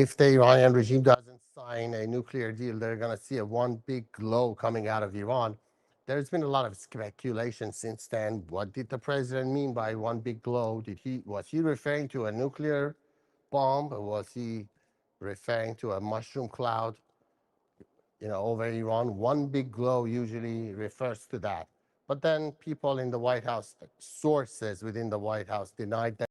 If the Iranian regime doesn't sign a nuclear deal, they're going to see a one big glow coming out of Iran. There's been a lot of speculation since then. What did the president mean by one big glow? Was he referring to a nuclear bomb, or was he referring to a mushroom cloud, over Iran? One big glow usually refers to that. But then people in the White House, sources within the White House, denied that.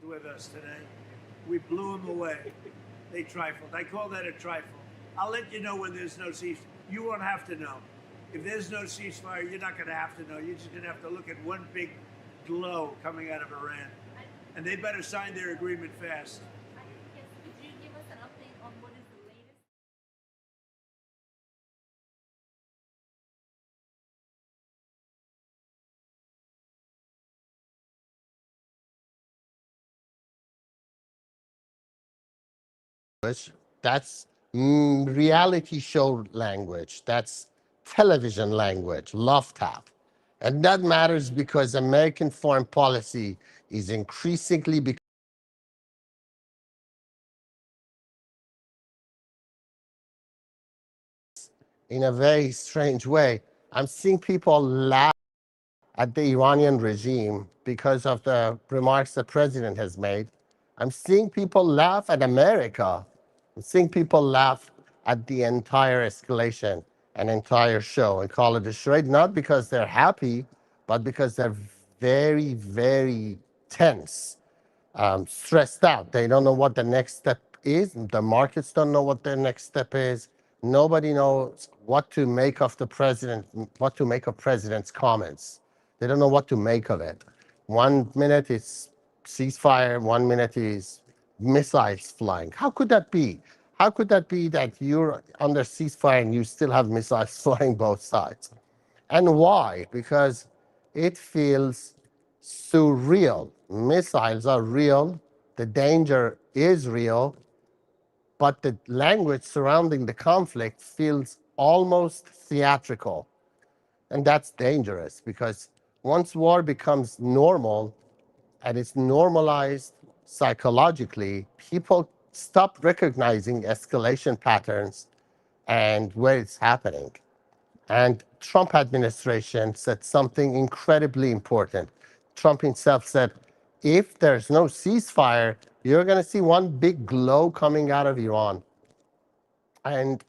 With us today. We blew them away. They trifled. I call that a trifle. I'll let you know when there's no ceasefire. You won't have to know. If there's no ceasefire, you're not going to have to know. You're just going to have to look at one big glow coming out of Iran. And they better sign their agreement fast. Yes, could you give us an update on what is the latest? That's reality show language. That's television language, love tap. And that matters because American foreign policy is increasingly becoming in a very strange way. I'm seeing people laugh at the Iranian regime because of the remarks the president has made. I'm seeing people laugh at America. I'm seeing people laugh at the entire escalation, an entire show, and call it a charade, not because they're happy, but because they're very, very tense, stressed out. They don't know what the next step is. The markets don't know what their next step is. Nobody knows what to make of the president, what to make of president's comments. They don't know what to make of it. 1 minute it's ceasefire, 1 minute is missiles flying. How could that be? How could that be that you're under ceasefire and you still have missiles flying both sides? And why? Because it feels surreal. Missiles are real, the danger is real, but the language surrounding the conflict feels almost theatrical. And that's dangerous because once war becomes normal and it's normalized psychologically, people stop recognizing escalation patterns and where it's happening. And Trump administration said something incredibly important. Trump himself said, if there's no ceasefire, you're going to see one big glow coming out of Iran. And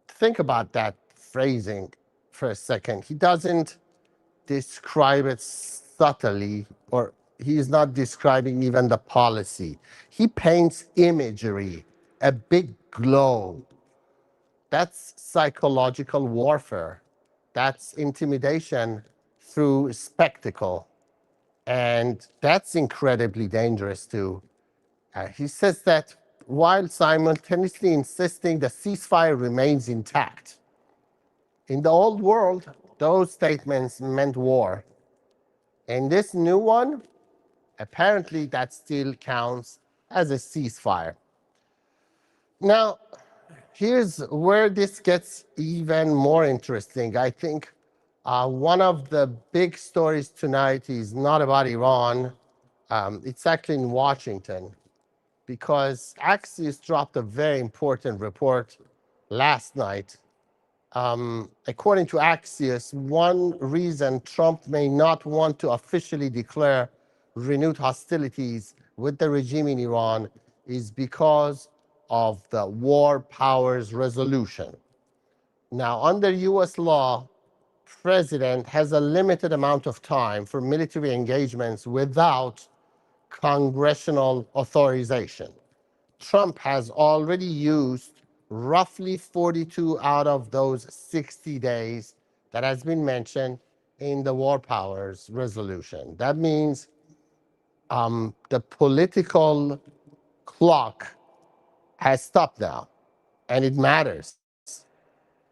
think about that phrasing for a second. He doesn't describe it subtly, or he's not describing even the policy. He paints imagery, a big glow. That's psychological warfare. That's intimidation through spectacle. And that's incredibly dangerous too. He says that while simultaneously insisting the ceasefire remains intact. In the old world, those statements meant war. In this new one, apparently that still counts as a ceasefire. Now, here's where this gets even more interesting. I think one of the big stories tonight is not about Iran. It's actually in Washington because Axios dropped a very important report last night. According to Axios, one reason Trump may not want to officially declare renewed hostilities with the regime in Iran is because of the War Powers Resolution. Now, under US law, president has a limited amount of time for military engagements without congressional authorization. Trump has already used roughly 42 out of those 60 days that has been mentioned in the War Powers Resolution. That means the political clock has stopped now, and it matters.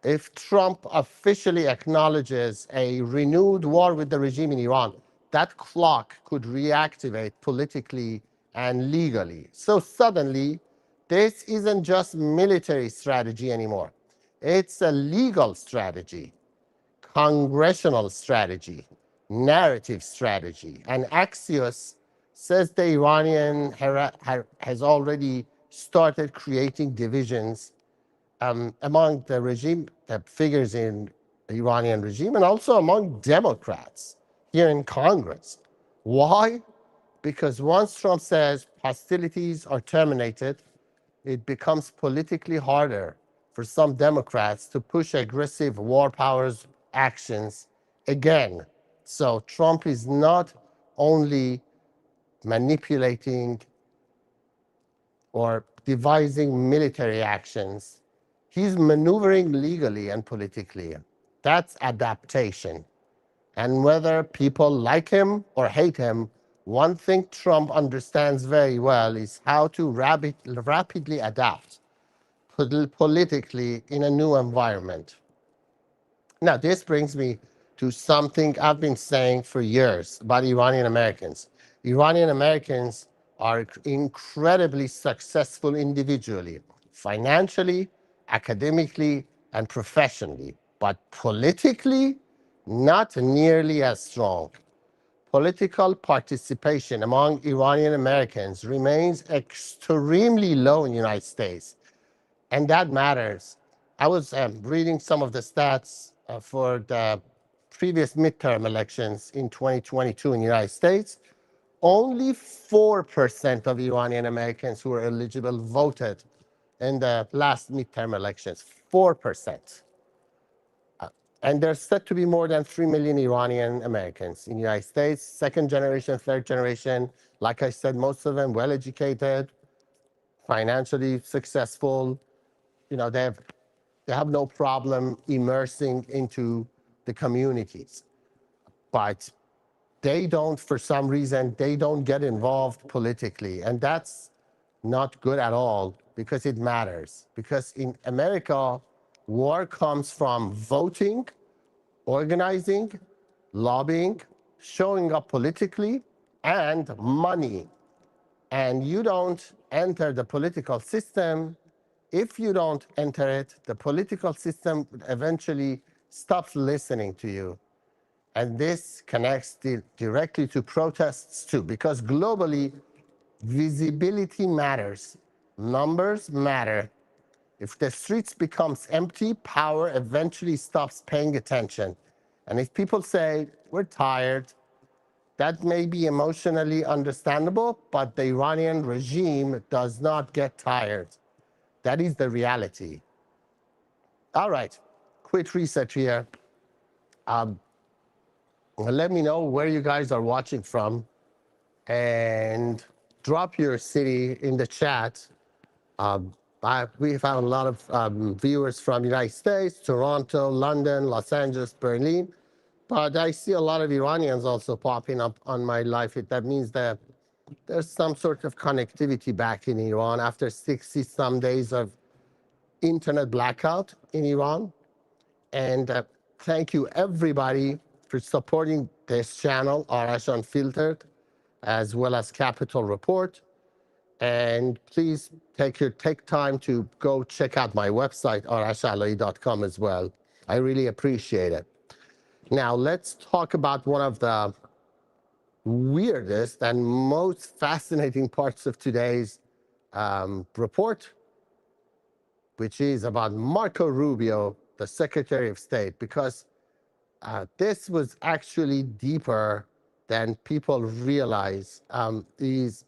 If Trump officially acknowledges a renewed war with the regime in Iran, that clock could reactivate politically and legally. So suddenly, this isn't just military strategy anymore. It's a legal strategy, congressional strategy, narrative strategy. And Axios says the Iranian has already started creating divisions among the regime, the figures in the Iranian regime, and also among Democrats here in Congress. Why? Because once Trump says hostilities are terminated, it becomes politically harder for some Democrats to push aggressive war powers actions again. So Trump is not only manipulating or devising military actions, he's maneuvering legally and politically. That's adaptation. And whether people like him or hate him, one thing Trump understands very well is how to rapidly adapt politically in a new environment. Now, this brings me to something I've been saying for years about Iranian-Americans. Iranian-Americans are incredibly successful individually, financially, academically, and professionally, but politically, not nearly as strong. Political participation among Iranian-Americans remains extremely low in the United States, and that matters I was reading some of the stats for the previous midterm elections in 2022 in the United States. Only 4% of Iranian Americans who were eligible voted in the last midterm elections. 4%. And there's said to be more than 3 million Iranian Americans in the United States, second generation, third generation. Like I said, most of them well educated, financially successful. You know, they have no problem immersing into the communities. But they don't, for some reason, they don't get involved politically. And that's not good at all because it matters. Because in America, war comes from voting, organizing, lobbying, showing up politically, and money. And you don't enter the political system. If you don't enter it, the political system eventually stops listening to you. And this connects directly to protests too, because globally, visibility matters. Numbers matter. If the streets becomes empty, power eventually stops paying attention. And if people say, we're tired, that may be emotionally understandable, but the Iranian regime does not get tired. That is the reality. All right, quick reset here. Let me know where you guys are watching from and drop your city in the chat. We've had a lot of viewers from the United States, Toronto, London, Los Angeles, Berlin, but I see a lot of Iranians also popping up on my live feed. That means that there's some sort of connectivity back in Iran after 60 some days of internet blackout in Iran. And thank you everybody for supporting this channel, Arash Unfiltered, as well as Capital Report. And please take time to go check out my website, arashalai.com as well. I really appreciate it. Now let's talk about one of the weirdest and most fascinating parts of today's report, which is about Marco Rubio, the Secretary of State, because this was actually deeper than people realize.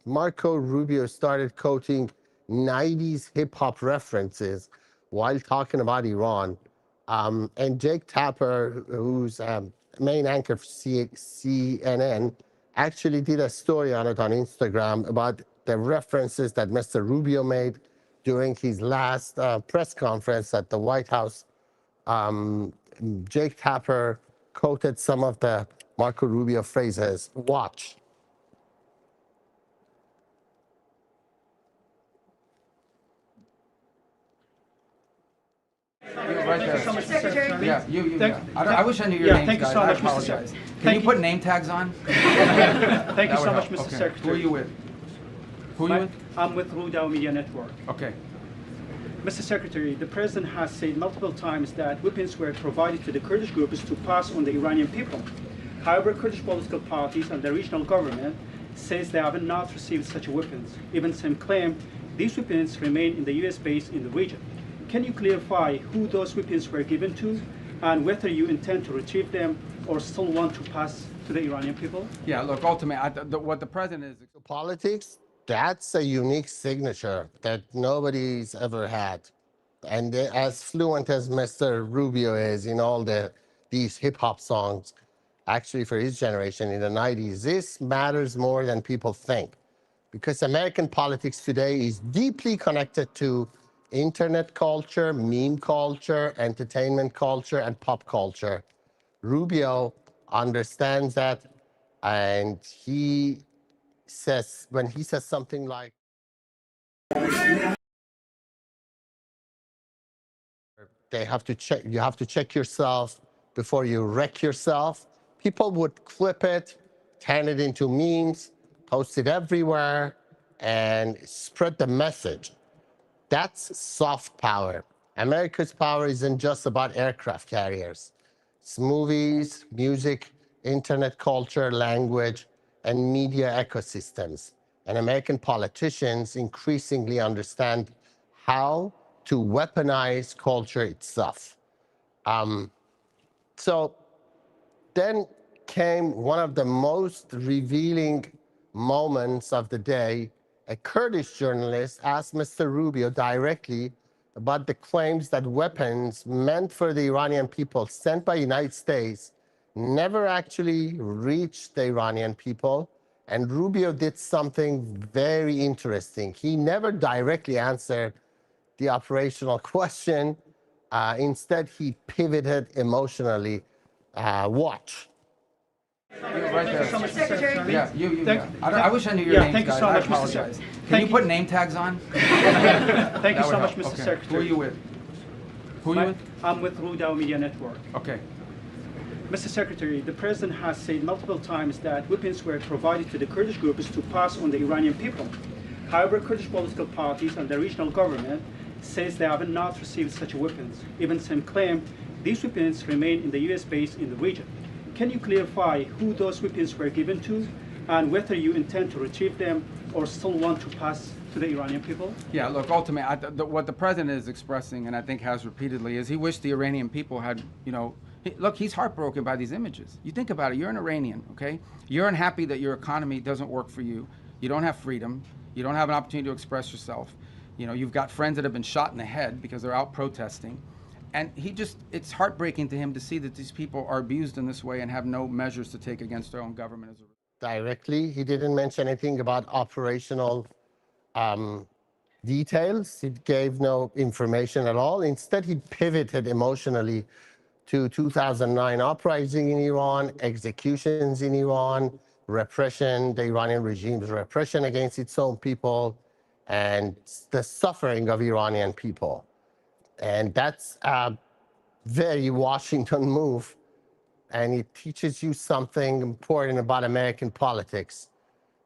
Marco Rubio started quoting 90s hip hop references while talking about Iran. And Jake Tapper, who's main anchor for CNN, actually did a story on it on Instagram about the references that Mr. Rubio made during his last press conference at the White House. Jake Tapper quoted some of the Marco Rubio phrases. Watch. Right there. So much, Mr. Secretary. Yeah, I wish I knew your yeah, names, thank you guys. so much, I Mr. apologize. Secretary. Can you put name tags on? Thank you That so would much, help. Mr. Okay. Secretary. Who are you with? Who are you with? I'm with Rubio Media Network. Okay. Mr. Secretary, the President has said multiple times that weapons were provided to the Kurdish groups to pass on the Iranian people. However, Kurdish political parties and the regional government says they have not received such weapons. Even some claim these weapons remain in the U.S. base in the region. Can you clarify who those weapons were given to and whether you intend to retrieve them or still want to pass to the Iranian people? Yeah, look, ultimately, what the President is... Politics, that's a unique signature that nobody's ever had. And as fluent as Mr. Rubio is in all these hip hop songs, actually for his generation in the 90s, this matters more than people think. Because American politics today is deeply connected to internet culture, meme culture, entertainment culture, and pop culture. Rubio understands that, and he says, when he says something like, you have to check yourself before you wreck yourself, people would clip it, turn it into memes, post it everywhere, and spread the message. That's soft power. America's power isn't just about aircraft carriers. It's movies, music, internet culture, language, and media ecosystems. And American politicians increasingly understand how to weaponize culture itself. So then came one of the most revealing moments of the day. A Kurdish journalist asked Mr. Rubio directly about the claims that weapons meant for the Iranian people sent by the United States never actually reached the Iranian people. And Rubio did something very interesting. He never directly answered the operational question. Instead, he pivoted emotionally. Watch. Right there. So, Mr. Secretary. Yeah, you. Thank- Yeah. I wish I knew your Yeah, names, thank you guys. so I much, Mr. apologize. Secretary. Can Thank you you. put name tags on? Thank you That so would much, help. Mr. Okay. Secretary. Who are you with? Who are you with? I'm with Rubio Media Network. Okay. Mr. Secretary, the President has said multiple times that weapons were provided to the Kurdish groups to pass on the Iranian people. However, Kurdish political parties and the regional government says they have not received such weapons. Even some claim these weapons remain in the U.S. base in the region. Can you clarify who those weapons were given to and whether you intend to retrieve them or still want to pass to the Iranian people? Yeah, look, ultimately, what the president is expressing, and I think has repeatedly, is he wished the Iranian people had, look, he's heartbroken by these images. You think about it, you're an Iranian, okay? You're unhappy that your economy doesn't work for you. You don't have freedom. You don't have an opportunity to express yourself. You've got friends that have been shot in the head because they're out protesting. And it's heartbreaking to him to see that these people are abused in this way and have no measures to take against their own government as a result. Directly, he didn't mention anything about operational details. He gave no information at all. Instead, he pivoted emotionally to 2009 uprising in Iran, executions in Iran, repression, the Iranian regime's repression against its own people, and the suffering of Iranian people. And that's a very Washington move. And it teaches you something important about American politics.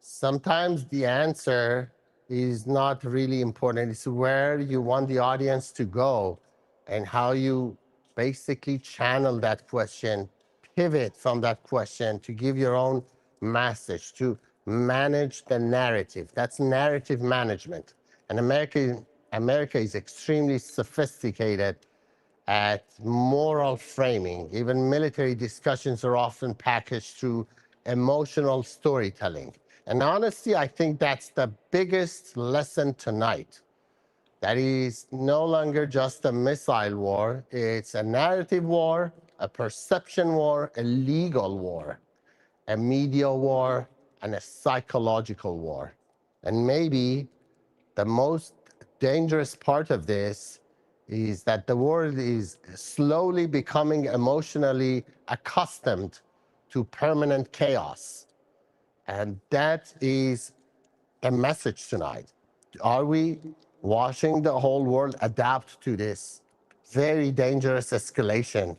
Sometimes the answer is not really important. It's where you want the audience to go and how you basically channel that question, pivot from that question to give your own message, to manage the narrative. That's narrative management. And America is extremely sophisticated at moral framing. Even military discussions are often packaged through emotional storytelling. And honestly, I think that's the biggest lesson tonight. That is no longer just a missile war. It's a narrative war, a perception war, a legal war, a media war, and a psychological war. And maybe the most dangerous part of this is that the world is slowly becoming emotionally accustomed to permanent chaos. And that is a message tonight. Are we watching the whole world adapt to this very dangerous escalation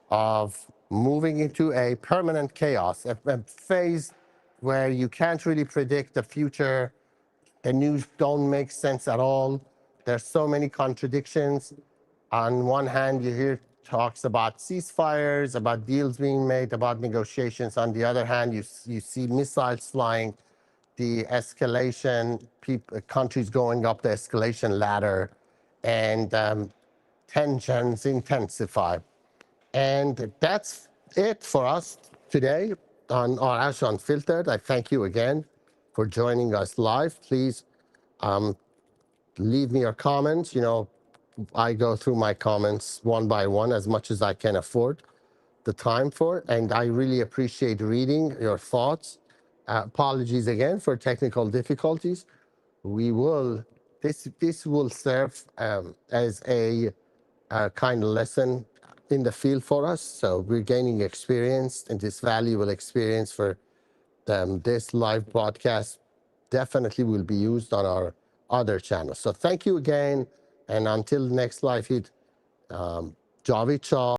of moving into a permanent chaos, a phase where you can't really predict the future? The news don't make sense at all. There's so many contradictions. On one hand, you hear talks about ceasefires, about deals being made, about negotiations. On the other hand, you see missiles flying, the escalation, countries going up the escalation ladder, and tensions intensify. And that's it for us today on Arash Unfiltered. I thank you again for joining us live. Please leave me your comments. I go through my comments one by one as much as I can afford the time for, and I really appreciate reading your thoughts. Apologies again for technical difficulties. This will serve as a kind of lesson in the field for us. So we're gaining experience, and this valuable experience for this live broadcast definitely will be used on our other channels. So thank you again, and until next live feed, Javid Shah.